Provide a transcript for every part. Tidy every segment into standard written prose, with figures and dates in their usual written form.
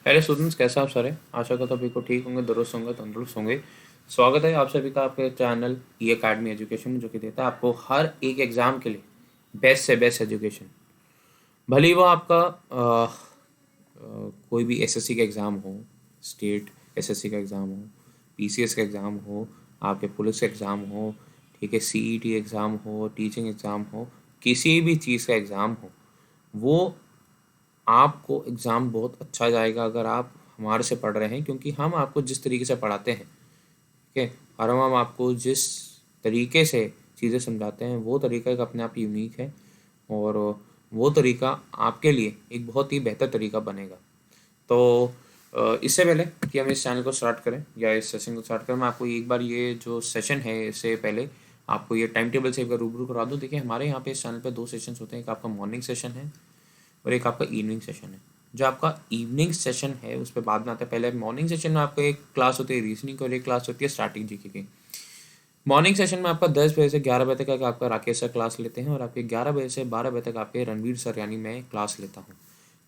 पहले स्टूडेंट्स कैसे आप सारे, आशा करता हूँ सभी को ठीक होंगे, दुरुस्त होंगे, तंदुरुस्त होंगे। स्वागत है आप सभी का आपके चैनल ई अकेडमी एजुकेशन में, जो कि देता है आपको हर एक एग्ज़ाम के लिए बेस्ट से बेस्ट एजुकेशन। भले ही वो आपका कोई भी एसएससी का एग्ज़ाम हो, स्टेट एसएससी का एग्ज़ाम हो, पीसीएस का एग्ज़ाम हो, आपके पुलिस का एग्ज़ाम हो, ठीक है, सीईटी एग्ज़ाम हो, टीचिंग एग्ज़ाम हो, किसी भी चीज़ का एग्ज़ाम हो, वो आपको एग्ज़ाम बहुत अच्छा जाएगा अगर आप हमारे से पढ़ रहे हैं, क्योंकि हम आपको जिस तरीके से पढ़ाते हैं, ठीक है, और हम आपको जिस तरीके से चीज़ें समझाते हैं, वो तरीका एक अपने आप यूनिक है और वो तरीका आपके लिए एक बहुत ही बेहतर तरीका बनेगा। तो इससे पहले कि हम इस चैनल को स्टार्ट करें या इस सेशन को स्टार्ट करें, मैं आपको एक बार ये जो सेशन है, इससे पहले आपको ये टाइम टेबल से एक बार रूबरू करा दूँ। देखिए, हमारे यहाँ पे इस चैनल पे 2 सेशंस होते हैं, एक आपका मॉर्निंग सेशन है और एक आपका इवनिंग सेशन है। जो आपका इवनिंग सेशन है उस पर बाद में आता है। पहले मॉर्निंग सेशन में आपको एक क्लास होती है रीजनिंग और एक क्लास होती है स्टार्टिंग जीके की। मॉर्निंग सेशन में आपका 10 बजे से 11 बजे तक आपका राकेश सर क्लास लेते हैं और आपके 11 बजे से 12 बजे तक आपके रणवीर सर यानी मैं क्लास लेता हूँ।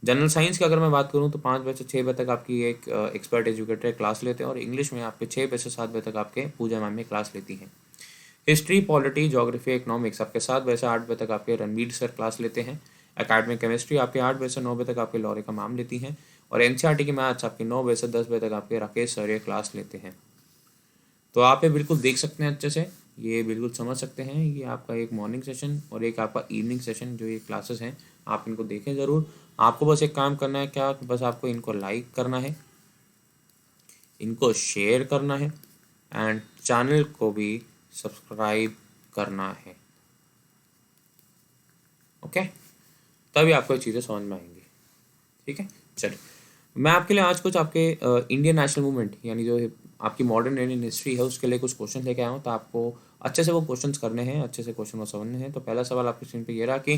जनरल साइंस की अगर मैं बात करूँ तो 5 बजे से 6 बजे तक आपकी एक एक्सपर्ट एजुकेटर क्लास लेते हैं और इंग्लिश में आपके 6 बजे से 7 बजे तक आपके पूजा मैम में क्लास लेती हैं। हिस्ट्री, पॉलिटी, ज्योग्राफी, इकोनॉमिक्स आपके 7 बजे से 8 बजे तक आपके रणवीर सर क्लास लेते हैं। एकेडमिक केमिस्ट्री आपके 8 बजे से 9 बजे तक आपके लॉरिका मैम लेती हैं और एनसीईआरटी की मैथ्स आपके 9 बजे से 10 बजे तक आपके राकेश सर ये क्लास लेते हैं। तो आप ये बिल्कुल देख सकते हैं अच्छे से, ये बिल्कुल समझ सकते हैं, ये आपका एक मॉर्निंग सेशन और एक आपका इवनिंग सेशन जो ये क्लासेस हैं, आप इनको देखें ज़रूर। आपको बस एक काम करना है, क्या बस आपको इनको लाइक करना है, इनको शेयर करना है एंड चैनल को भी सब्सक्राइब करना है। ओके, तभी आपको ये चीज़ें समझ में आएंगी। ठीक है, चलिए मैं आपके लिए आज कुछ आपके इंडियन नेशनल मूवमेंट यानी जो आपकी मॉडर्न इंडियन हिस्ट्री है उसके लिए कुछ क्वेश्चन लेके आया हूँ। तो आपको अच्छे से वो क्वेश्चंस करने हैं, अच्छे से क्वेश्चन को समझने हैं। तो पहला सवाल आपकी स्क्रीन पे ये रहा कि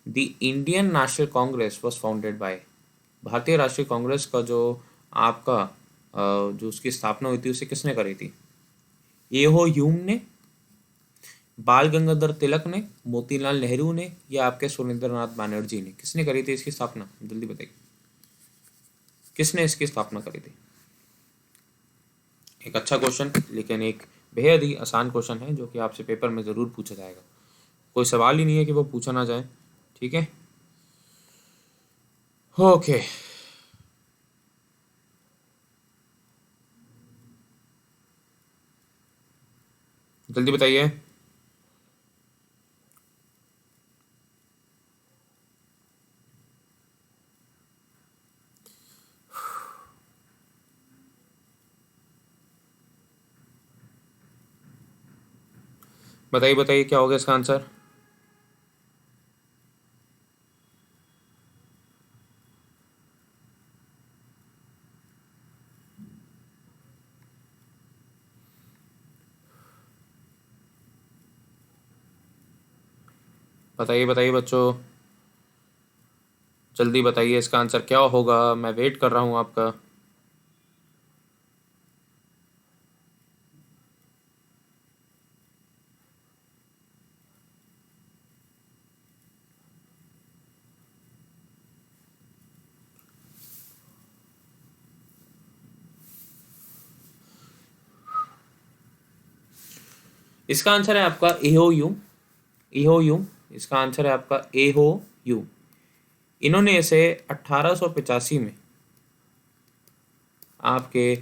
the Indian National Congress was founded by, भारतीय राष्ट्रीय कांग्रेस का जो आपका जो उसकी स्थापना हुई थी उसे किसने करी थी? ए हो ह्यूम ने, बाल गंगाधर तिलक ने, मोतीलाल नेहरू ने, या आपके सुरेंद्रनाथ बैनर्जी ने? किसने करी थी इसकी स्थापना? जल्दी बताइए, किसने इसकी स्थापना करी थी? एक अच्छा क्वेश्चन, लेकिन एक बेहद ही आसान क्वेश्चन है जो कि आपसे पेपर में ज़रूर पूछा जाएगा। कोई सवाल ही नहीं है कि वो पूछा ना जाए। ठीक है, ओके, जल्दी बताइए। बताइए बताइए, क्या होगा इसका आंसर? बताइए बताइए बच्चों, जल्दी बताइए इसका आंसर क्या होगा। मैं वेट कर रहा हूँ आपका। इसका आंसर है आपका एहो यू। एहो यू, इसका आंसर है आपका एहो यू। इन्होंने इसे 1885 में आपके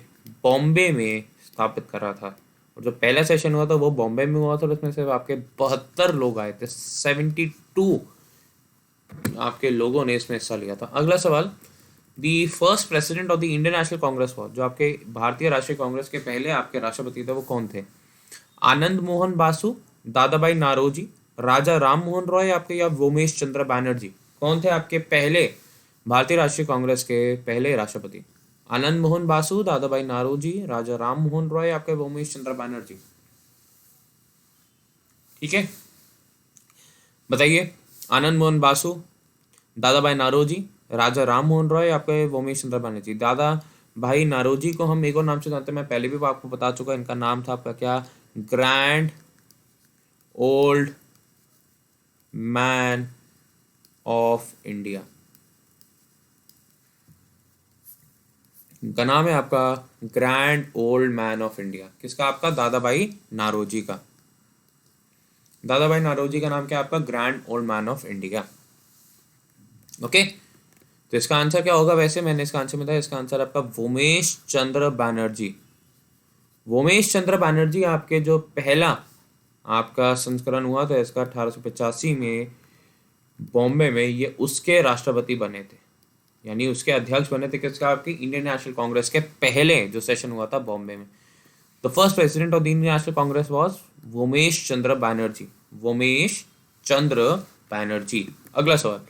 बॉम्बे में स्थापित करा था और जो पहला सेशन हुआ था वो बॉम्बे में हुआ था और उसमें से आपके 72 लोग आए थे। 72 आपके लोगों ने इसमें हिस्सा लिया था। अगला सवाल, the first president of the Indian National Congress was, जो आपके भारतीय राष्ट्रीय कांग्रेस के पहले आपके राष्ट्रपति थे वो कौन थे? आनंद मोहन बासु, दादा भाई नारोजी, राजा राम मोहन रॉय आपके, या वोमेश चंद्र बैनर्जी? कौन थे आपके पहले भारतीय राष्ट्रीय कांग्रेस के पहले राष्ट्रपति? आनंद मोहन बासु, दादा भाई नारोजी, राजा राम मोहन रॉय आपके, वोमेश चंद्र बैनर्जी? ठीक है, बताइए। आनंद मोहन बासु, दादा भाई नारोजी, राजा राम मोहन रॉय आपके, वोमेश चंद्र बैनर्जी? दादा भाई नारोजी को हम एक और नाम से जानते हैं, मैं पहले भी आपको बता चुका, इनका नाम था आपका क्या? Grand old man of India. का नाम है आपका grand old man of India. किसका? आपका दादा भाई नारोजी का। दादा भाई नारोजी का नाम क्या है? आपका grand old man of India. Okay, तो इसका आंसर क्या होगा? वैसे मैंने इसका आंसर बताया, इसका आंसर आपका वोमेश चंद्र बैनर्जी। वोमेश चंद्र बैनर्जी आपके जो पहला आपका संस्करण हुआ था इसका 1885 में बॉम्बे में, ये उसके राष्ट्रपति बने थे, यानी उसके अध्यक्ष बने थे। किसका? आपकी इंडियन नेशनल कांग्रेस के पहले जो सेशन हुआ था बॉम्बे में। The first president of the Indian National Congress was Womesh Chandra Banerjee. Womesh Chandra Banerjee. अगला सवाल,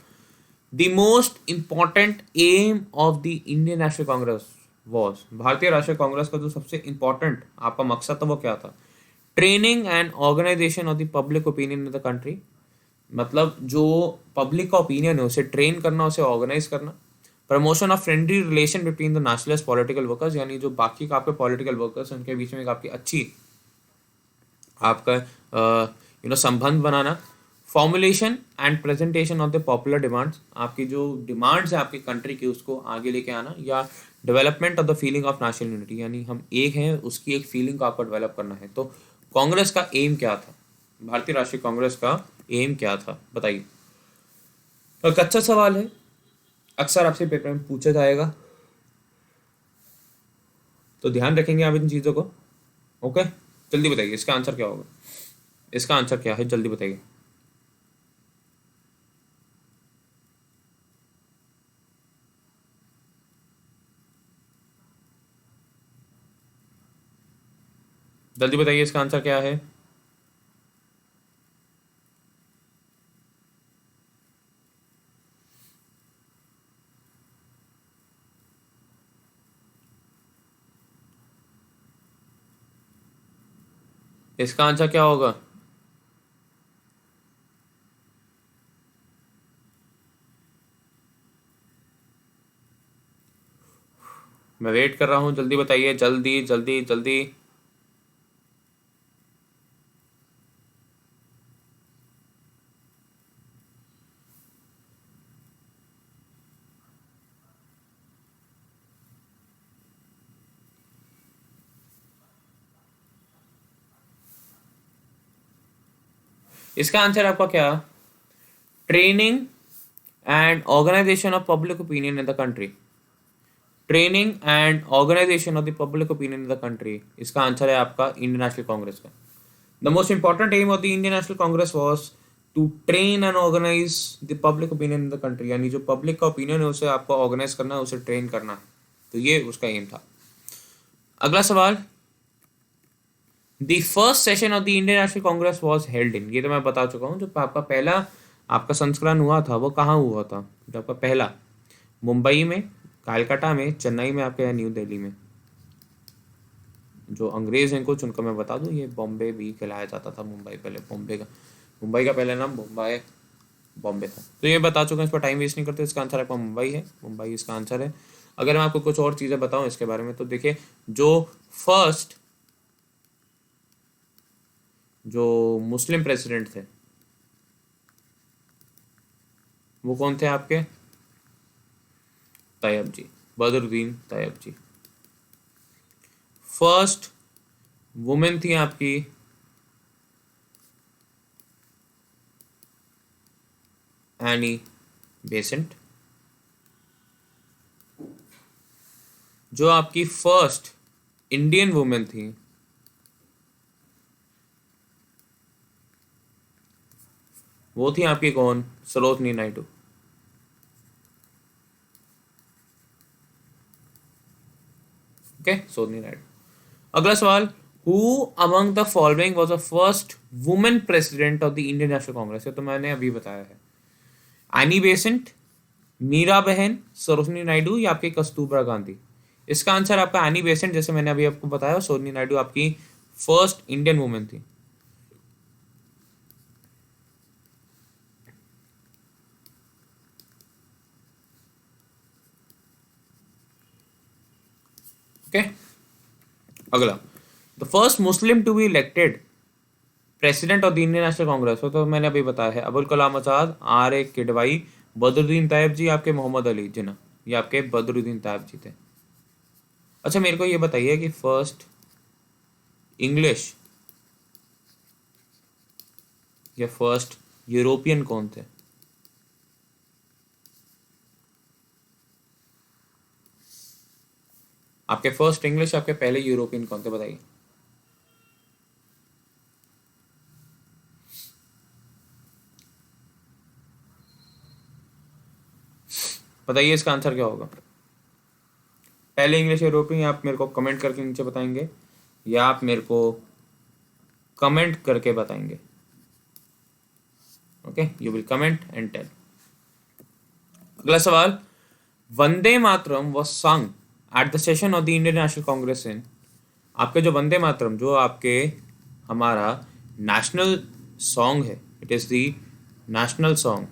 the most important aim of the Indian National Congress was. Bharatiya Rashtriya Congress का जो सबसे इंपॉर्टेंट आपका मकसद था वो क्या था? Training and organization of the public opinion in the country. मतलब जो पब्लिक का ओपिनियन है उसे ट्रेन करना, उसे ऑर्गेनाइज करना। Promotion of friendly relation between the nationalist political workers, यानी जो बाकी का आपके पॉलिटिकल वर्कर्स हैं उनके बीच में एक आपकी अच्छी आपका संबंध बनाना। Formulation and presentation of the popular demands, आपकी जो डिमांड्स है आपकी कंट्री की उसको आगे लेके आना। या development of the feeling of national unity, यानी हम एक हैं उसकी एक फीलिंग को आपको डेवलप करना है। तो कांग्रेस का एम क्या था? भारतीय राष्ट्रीय कांग्रेस का एम क्या था बताइए। एक अच्छा सवाल है, अक्सर आपसे पेपर में पूछा जाएगा, तो ध्यान रखेंगे आप इन चीज़ों को। ओके, जल्दी बताइए इसका आंसर क्या होगा? इसका आंसर क्या है? जल्दी बताइए। जल्दी बताइए इसका आंसर क्या है? इसका आंसर क्या होगा? मैं वेट कर रहा हूँ, जल्दी बताइए, जल्दी जल्दी जल्दी। इसका आंसर आपका क्या? Training and organization of public opinion in the country. Training and organization of the public opinion in the country, इसका आंसर है आपका इंडियन नेशनल कांग्रेस का। The most important aim of the Indian National Congress was to train and organize the public opinion in the country, यानी जो public का opinion है उसे आपको ऑर्गेनाइज करना है, उसे ट्रेन करना है। तो ये उसका एम था। अगला सवाल, the first session of the Indian National Congress was held in. ये तो मैं बता चुका हूँ, जो आपका पहला आपका संस्करण हुआ था वो कहाँ हुआ था? जो आपका पहला, मुंबई में, कलकत्ता में, चेन्नई में, आपके न्यू दिल्ली में। जो अंग्रेज हैं कुछ उनको मैं बता दूं, ये बॉम्बे भी कहलाया जाता था। मुंबई पहले मुंबई का पहला नाम बॉम्बे था। तो ये बता चुका हूँ, इस पर टाइम वेस्ट नहीं करते। इसका आंसर आपका मुंबई है, मुंबई इसका आंसर है। अगर मैं आपको कुछ और चीज़ें बताऊं इसके बारे में, तो देखिए जो मुस्लिम प्रेसिडेंट थे वो कौन थे आपके? तैयब जी, बदरुद्दीन तैयब जी। फर्स्ट वुमेन थी आपकी एनी बेसेंट। जो आपकी फर्स्ट इंडियन वुमेन थी वो थी आपकी कौन? सरोजनी नायडू। ओके, सरोजनी नायडू। अगला सवाल, who among the following was the first women president of the Indian National Congress? तो मैंने अभी बताया है, एनी बेसेंट, मीरा बहन, सरोजनी नायडू या आपके कस्तूरबा गांधी। इसका आंसर आपका एनी बेसेंट, जैसे मैंने अभी आपको बताया। सरोजनी नायडू आपकी फर्स्ट इंडियन वुमेन थी। ओके, अगला, the first Muslim to be elected president of the Indian National Congress. तो मैंने अभी बताया है, Abul Kalam Azad, R A Kidwai, Badruddin Tyabji, आपके मोहम्मद अली जिन्ना। ये आपके बदरुद्दीन तैयब जी थे। अच्छा मेरे को ये बताइए कि फर्स्ट इंग्लिश या फर्स्ट यूरोपियन कौन थे? आपके फर्स्ट इंग्लिश, आपके पहले यूरोपियन कौन थे, बताइए। बताइए इसका आंसर क्या होगा। पहले इंग्लिश यूरोपियन आप मेरे को कमेंट करके नीचे बताएंगे, या आप मेरे को कमेंट करके बताएंगे। Okay, you will comment and tell. अगला सवाल, वंदे मातरम वाज सung at the session of the Indian National Congress in. आपके जो वंदे मातरम, जो आपके हमारा नेशनल सॉन्ग है, it is the national song.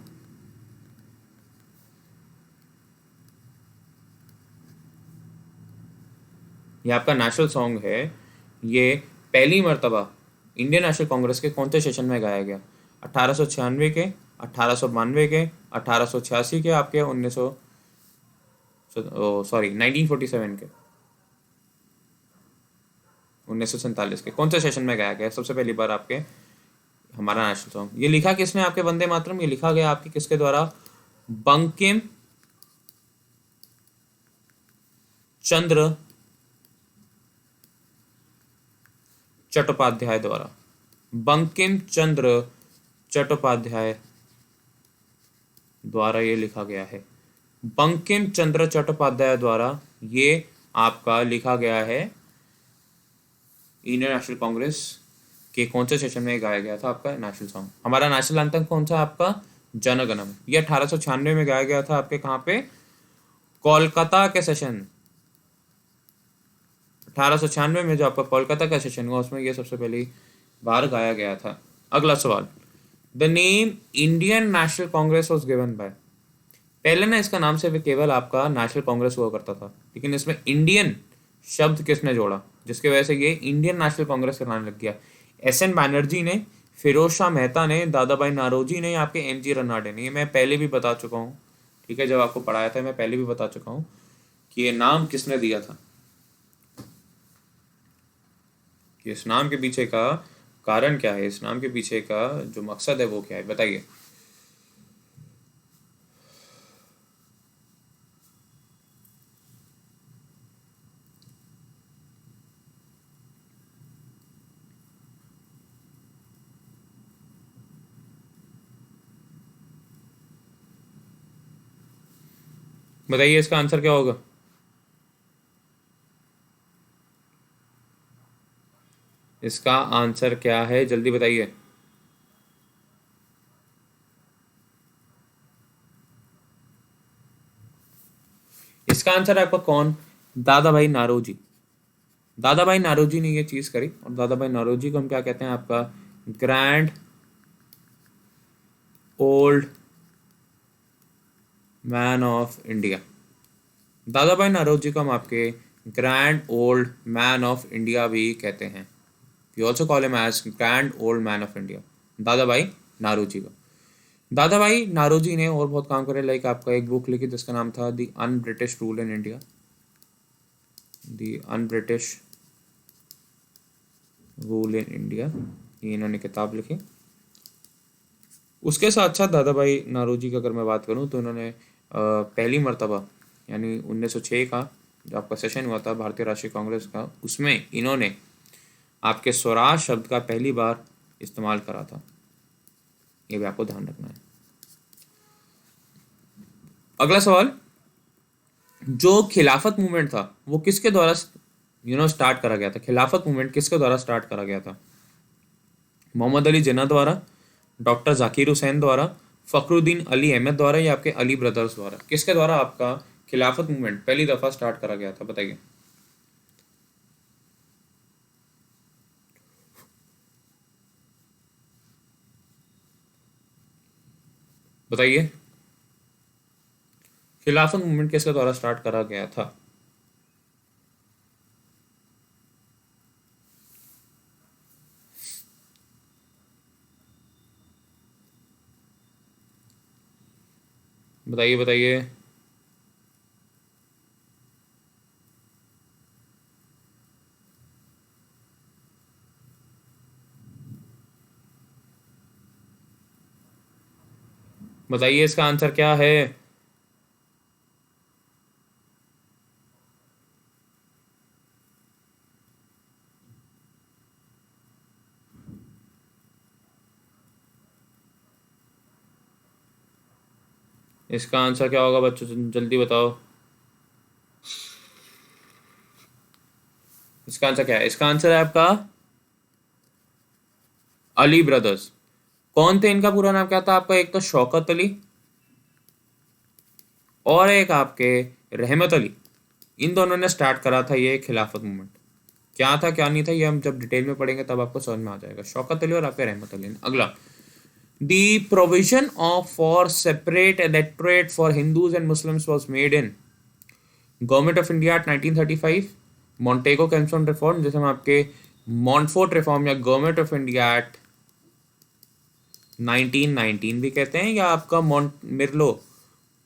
ये आपका नेशनल सॉन्ग है। ये पहली मर्तबा इंडियन नेशनल कांग्रेस के कौन से सेशन में गाया गया? 1896 के, 1892 के, 1886 के, आपके 1900 सॉरी 1947 के, 1947 के कौन से सेशन में गाया गया सबसे पहली बार आपके हमारा नेशनल सॉन्ग? ये लिखा किसने आपके वंदे मातरम? ये लिखा गया आपके किसके द्वारा? बंकिम चंद्र चट्टोपाध्याय द्वारा। बंकिम चंद्र चट्टोपाध्याय द्वारा ये लिखा गया है। बंकिम चंद्र चट्टोपाध्याय द्वारा ये आपका लिखा गया है। इंडियन नेशनल कांग्रेस के कौन से सेशन में गाया गया था आपका नेशनल सॉन्ग? हमारा नेशनल एंथम कौन सा आपका? जनगणम। ये 1896 में गाया गया था आपके कहाँ पे? कोलकाता के सेशन। 1896 में जो आपका कोलकाता का सेशन हुआ, उसमें ये सबसे पहली बार गाया गया था। अगला सवाल, the name Indian National Congress was given by. पहले ना इसका नाम सिर्फ केवल आपका नेशनल कांग्रेस हुआ करता था, लेकिन इसमें इंडियन शब्द किसने जोड़ा, जिसकी वजह से ये इंडियन नेशनल कांग्रेस का नाम लग गया? एस.एन. बैनर्जी ने, फिरोज शाह मेहता ने, दादा भाई नारोजी ने, आपके एम.जी. रनाडे ने। ये मैं पहले भी बता चुका हूँ, ठीक है, जब आपको पढ़ाया था मैं पहले भी बता चुका हूँ कि ये नाम किसने दिया था, कि इस नाम के पीछे का कारण क्या है, इस नाम के पीछे का जो मकसद है वो क्या है, बताइए। बताइए इसका आंसर क्या होगा। इसका आंसर क्या है, जल्दी बताइए। इसका आंसर है आपका कौन? दादा भाई नारोजी। दादा भाई नारोजी ने ये चीज करी, और दादा भाई नारोजी को हम क्या कहते हैं? आपका grand old man of India. Dadabhai Naoroji को हम आपके grand old man of India भी कहते हैं। We also call him as grand old man of India, Dadabhai Naoroji को। दादा भाई नारोजी ने और बहुत काम करे, लाइक आपका एक बुक लिखी जिसका नाम था the un British rule in India. The un British rule in India, ये इन्होंने किताब लिखी। उसके साथ साथ दादा भाई नारोजी की अगर मैं बात करूं तो इन्होंने पहली मर्तबा यानी 1906 का जो आपका सेशन हुआ था भारतीय राष्ट्रीय कांग्रेस का, उसमें इन्होंने आपके स्वराज शब्द का पहली बार इस्तेमाल करा था। ये भी आपको ध्यान रखना है। अगला सवाल, जो खिलाफत मूवमेंट था वो किसके द्वारा स्टार्ट करा गया था? खिलाफत मूवमेंट किसके द्वारा स्टार्ट करा गया था? मोहम्मद अली जिन्ना द्वारा, डॉक्टर जाकिर हुसैन द्वारा, फखरुद्दीन अली अहमद द्वारा, या आपके अली ब्रदर्स द्वारा? किसके द्वारा आपका खिलाफत मूवमेंट पहली दफा स्टार्ट करा गया था, बताइए। बताइए खिलाफत मूवमेंट किसके द्वारा स्टार्ट करा गया था? बताइए बताइए। बताइए इसका आंसर क्या है। इसका आंसर क्या होगा बच्चों, जल्दी बताओ। इसका आंसर क्या है? इसका आंसर है आपका अली ब्रदर्स। कौन थे, इनका पूरा नाम क्या था आपका? एक तो शौकत अली और एक आपके रहमत अली। इन दोनों ने स्टार्ट करा था ये खिलाफत मूवमेंट। क्या था क्या नहीं था ये हम जब डिटेल में पढ़ेंगे तब आपको समझ में आ जाएगा। शौकत अली और आपके रहमत अली ने। अगला, the provision of for separate electorate for Hindus and Muslims was made in government of India act 1935, मॉन्टेगो commission reform जैसे हम आपके मॉन्टफोर्ट रिफॉर्म या गवर्नमेंट ऑफ इंडिया एक्ट 1919 भी कहते हैं, या आपका मिर्लो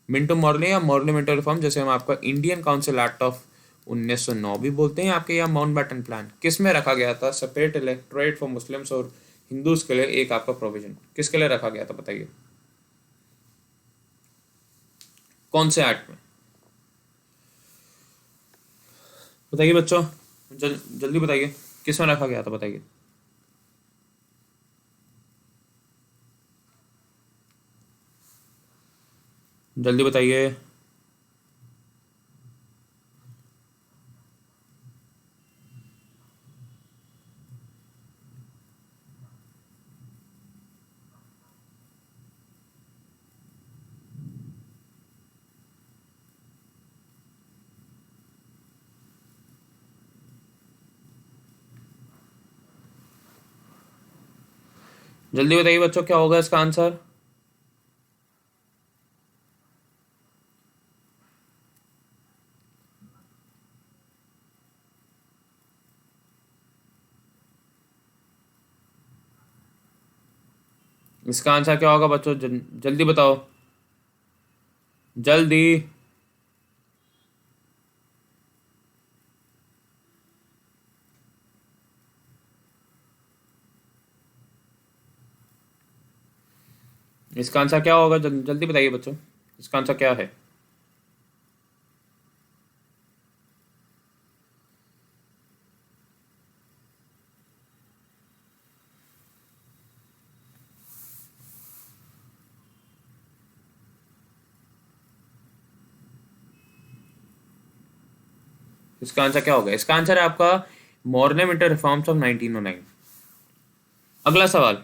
मिंटो मॉर्ले या मॉर्ले मिंटो रिफॉर्म जैसे हम आपका इंडियन काउंसिल एक्ट ऑफ 1909 भी बोलते हैं आपके, या माउंटबेटन प्लान। किस में रखा गया था सेपरेट इलेक्टोरेट फॉर मुस्लिम्स और हिंदूज के लिए एक आपका प्रोविजन किसके लिए रखा गया था बताइए, कौन से एक्ट में? बताइए बच्चों, जल्दी बताइए किस में रखा गया था बताइए। जल्दी बताइए। जल्दी बताइए बच्चों क्या होगा इसका आंसर। इसका आंसर क्या होगा बच्चों, जल्दी बताओ, जल्दी। इसका आंसर क्या होगा, जल्दी बताइए बच्चों, इसका आंसर क्या है? इसका आंसर क्या होगा? इसका आंसर है आपका मॉर्ले मिंटो रिफॉर्म्स ऑफ 1909। अगला सवाल,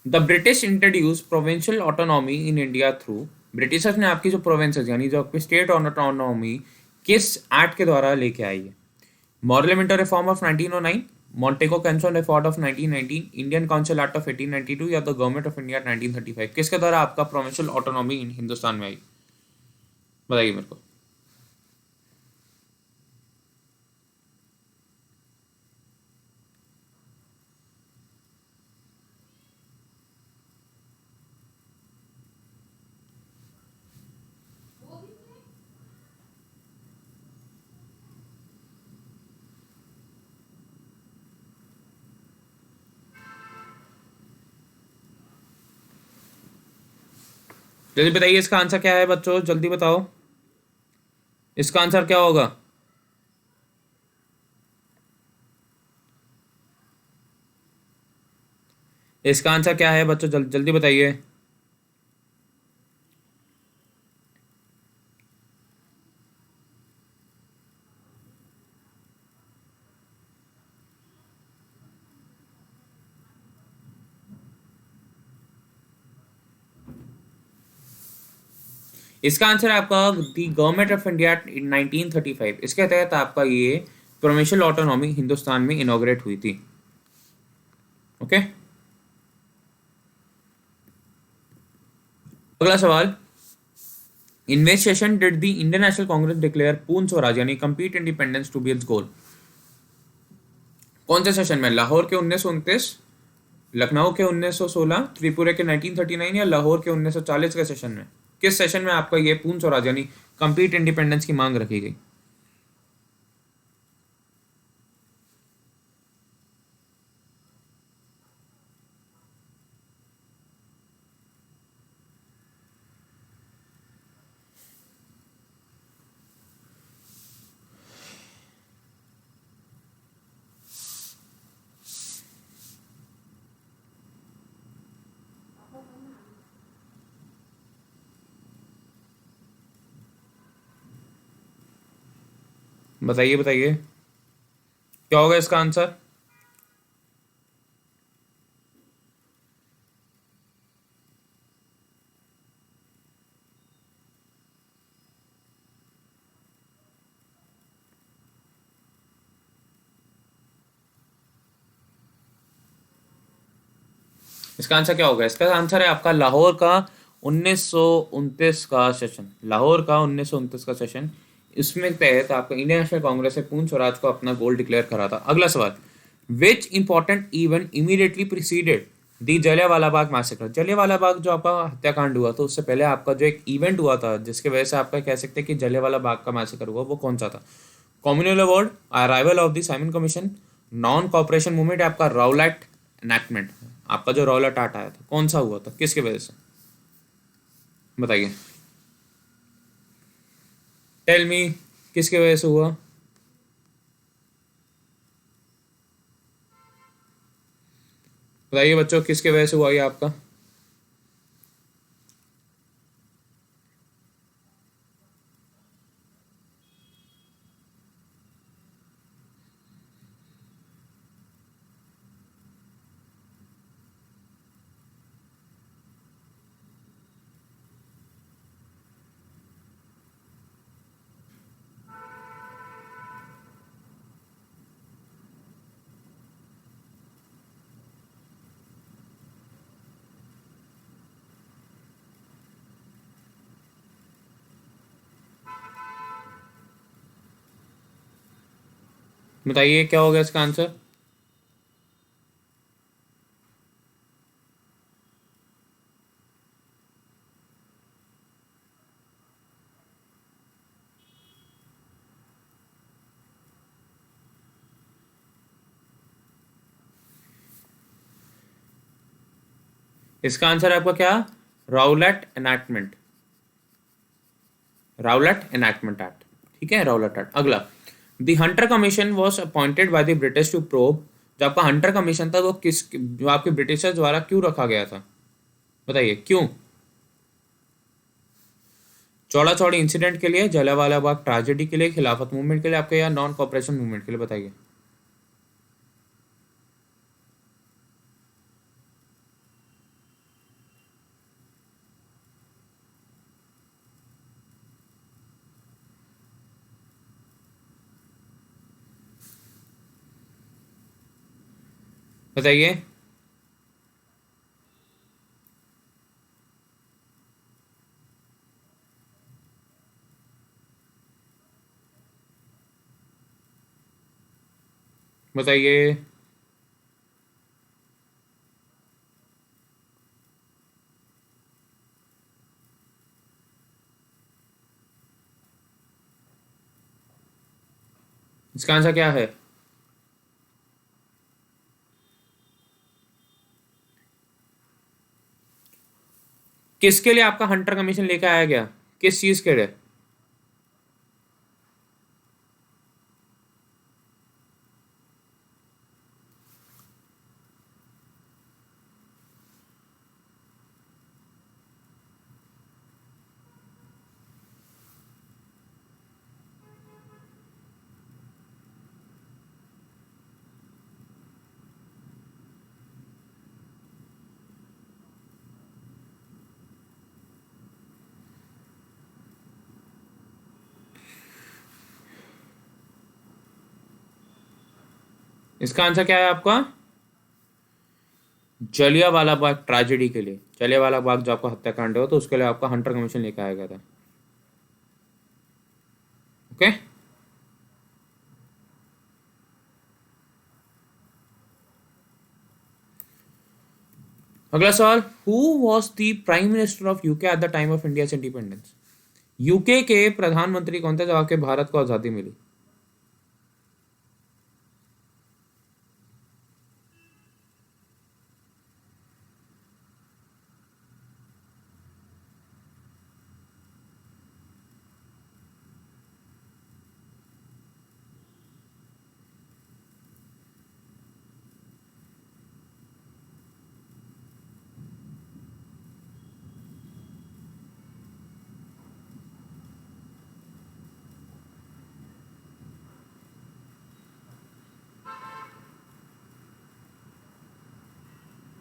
the British introduce provincial autonomy in India through. Britishers ने आपकी जो प्रोविंसेस यानी जो आपकी स्टेट ऑटोनॉमी किस एक्ट के द्वारा लेके आई है? Morley Minto reform of 1909, मॉन्टेगो commission reform of 1919, Indian council act of 1892 या द गवर्नमेंट ऑफ इंडिया 1935। किसके द्वारा आपका प्रोविंशियल ऑटोनॉमी इन हिंदुस्तान में आई? बताइए मेरे को। जल्दी बताइए इसका आंसर क्या है बच्चों, जल्दी बताओ इसका आंसर क्या होगा। इसका आंसर क्या है बच्चों, जल्दी बताइए। इसका आंसर है आपका दी गवर्नमेंट ऑफ इंडिया 1935। इसके तहत आपका ये प्रोविंशियल ऑटोनॉमी हिंदुस्तान में इनॉग्रेट हुई थी। ओके, अगला सवाल, in which session did the Indian National Congress declare Purna Swaraj यानी complete independence to be its goal? कौन से सेशन में? लाहौर के 1929, लखनऊ के 1916, त्रिपुरा के 1939 या लाहौर के 1940 के सेशन में? किस सेशन में आपका ये पूर्ण स्वराज यानी कंप्लीट इंडिपेंडेंस की मांग रखी गई? बताइए बताइए, क्या होगा इसका आंसर? इसका आंसर क्या होगा? इसका आंसर है आपका लाहौर का 1929 का सेशन। लाहौर का 1929 का सेशन, इसमें तहत आपका इंडियन नेशनल कांग्रेस ने पूर्ण स्वराज को अपना गोल डिक्लेयर करा था। अगला सवाल, विच इंपॉर्टेंट इवेंट इमीडिएटली प्रीसीडेड दी जलियांवाला बाग मैसेकर? जलियांवाला बाग जो आपका हत्याकांड हुआ था, उससे पहले आपका जो एक इवेंट हुआ था जिसके वजह से आपका कह सकते हैं कि जलियांवाला बाग का मैसेकर हुआ, वो कौन सा था? Communal award, arrival of the Simon commission, non cooperation movement, आपका राउलेट एनैक्टमेंट। आपका जो राउलेट आर्ट आया था, कौन सा हुआ था, किसके वजह से? बताइए, टेल मी, किसके वजह से हुआ? बताइए बच्चों, किसके वजह से हुआ ये आपका? बताइए क्या होगा इसका आंसर? इसका आंसर है आपका क्या? Rowlatt enactment. Rowlatt enactment act, ठीक है, राउलेट एक्ट। अगला, the Hunter Commission was appointed by the British to probe. जो आपका हंटर कमीशन था वो किस, जो आपके ब्रिटिशर्स द्वारा क्यों रखा गया था? बताइए क्यों? चौड़ा चौड़ी इंसिडेंट के लिए, जलियांवाला बाग ट्रेजेडी के लिए, खिलाफत मूवमेंट के लिए आपके, या नॉन कॉपरेशन मूवमेंट के लिए? बताइए। बताइए। बताइए। इसका आंसर क्या है? किसके लिए आपका हंटर कमीशन लेके आया गया, किस चीज के लिए? इसका आंसर क्या है आपका? जलियांवाला बाग ट्रेजेडी के लिए। जलियांवाला बाग जो आपका हत्याकांड हुआ तो उसके लिए आपका हंटर कमीशन लेके आया गया था। ओके। अगला सवाल, who was the prime minister of UK at the time of India independence? UK के प्रधानमंत्री कौन थे जब आपके भारत को आजादी मिली?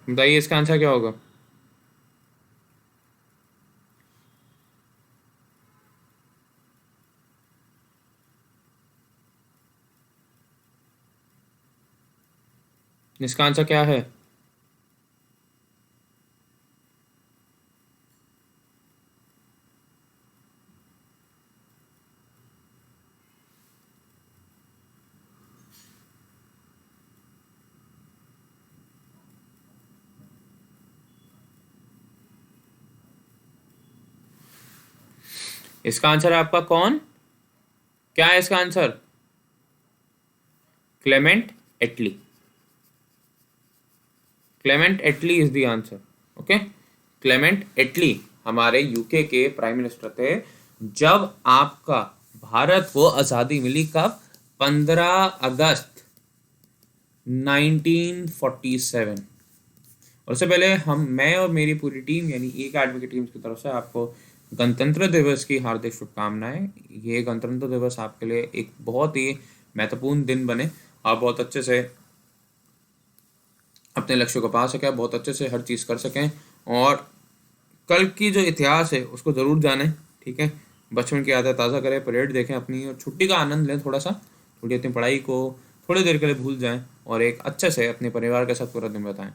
बताइए इसका आंसर क्या होगा? इसका आंसर क्या है? इसका आंसर है आपका कौन? क्या है इसका answer? Clement Attlee. Clement Attlee is the answer. Okay, Clement Attlee हमारे यूके के प्राइम मिनिस्टर थे जब आपका भारत को आज़ादी मिली। कब? 15 अगस्त 1947। और उससे पहले मैं और मेरी पूरी टीम यानी एक आदमी की टीम की तरफ से आपको गणतंत्र दिवस की हार्दिक शुभकामनाएं। ये गणतंत्र दिवस आपके लिए एक बहुत ही महत्वपूर्ण दिन बने। आप बहुत अच्छे से अपने लक्ष्य को पा सकें, बहुत अच्छे से हर चीज़ कर सकें और कल की जो इतिहास है उसको ज़रूर जानें। ठीक है, बचपन की आदत ताज़ा करें, परेड देखें अपनी, और छुट्टी का आनंद लें थोड़ा सा। थोड़ी अपनी पढ़ाई को थोड़ी देर के लिए भूल जाएं और एक अच्छे से अपने परिवार के साथ पूरा दिन बताएं।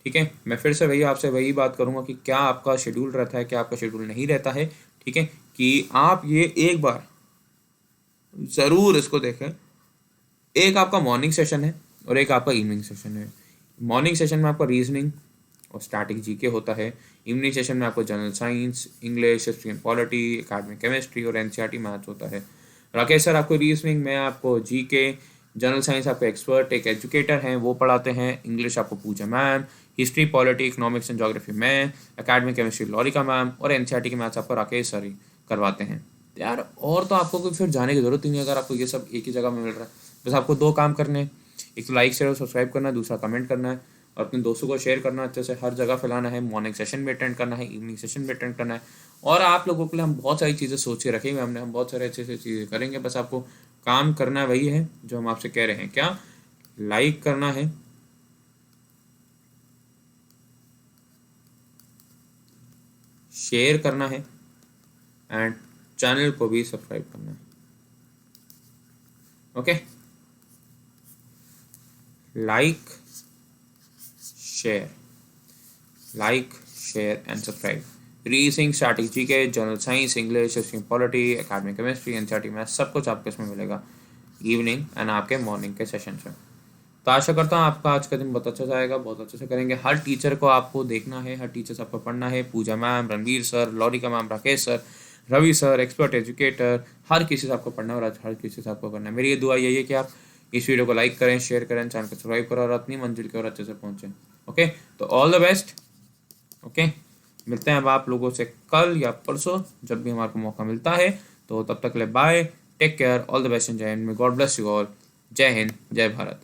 ठीक है, मैं फिर से वही आपसे वही बात करूंगा कि क्या आपका शेड्यूल रहता है, क्या आपका शेड्यूल नहीं रहता है। ठीक है, कि आप ये एक बार ज़रूर इसको देखें। एक आपका मॉर्निंग सेशन है और एक आपका इवनिंग सेशन है। मॉर्निंग सेशन में आपका रीजनिंग और स्टैटिक जीके होता है। इवनिंग सेशन में आपको general science, English, history and polity, academic chemistry और एनसीईआरटी मैथ्स होता है। राकेश सर आपको रीजनिंग में आपको जीके, जनरल साइंस आपको एक्सपर्ट एक एजुकेटर हैं वो पढ़ाते हैं, इंग्लिश आपको Pooja ma'am, history polity economics and geography में, एकेडमिक केमिस्ट्री लॉरिका मैम और एनसीईआरटी के मैथ्स आपको राकेश सर ही करवाते हैं। यार और तो आपको कोई फिर जाने की ज़रूरत ही नहीं, अगर आपको ये सब एक ही जगह में मिल रहा है। बस आपको दो काम करने हैं, एक तो लाइक शेयर और सब्सक्राइब करना है, दूसरा कमेंट करना है और अपने दोस्तों को शेयर करना, अच्छे से हर जगह फैलाना है। मॉर्निंग सेशन भी अटेंड करना है, इवनिंग सेशन भी अटेंड करना है। और आप लोगों के लिए हम बहुत सारी चीज़ें सोच के रखे हुए हमने, हम बहुत सारे अच्छे से चीज़ें करेंगे। बस आपको काम करना वही है जो हम आपसे कह रहे हैं। क्या? लाइक करना है, शेयर करना है एंड चैनल को भी सब्सक्राइब करना है। Okay, like share, like share and subscribe. Reasoning, static GK, general science, English, history polity, academic chemistry, NCERT math सब कुछ आपको इसमें मिलेगा इवनिंग एंड आपके मॉर्निंग के सेशन में। तो आशा करता हूँ आपका आज का दिन बहुत अच्छा जाएगा, बहुत अच्छे से करेंगे। हर टीचर को आपको देखना है, हर टीचर से आपको पढ़ना है। Pooja ma'am, Ranveer sir, Laurika ma'am, Rakesh sir, Ravi sir, expert educator, हर किसी से आपको पढ़ना है और हर किसी से आपको करना है। मेरी ये दुआ यही है कि आप इस वीडियो को लाइक करें, शेयर करें, चैनल को सब्सक्राइब करें और अपनी मंजिल की ओर अच्छे से पहुँचें। ओके, तो ऑल द बेस्ट। ओके, मिलते हैं अब आप लोगों से कल या परसों जब भी हमारे को मौका मिलता है। तो तब तक ले bye, take care, all the best and जय हिंद। May God bless you all. जय हिंद, जय भारत।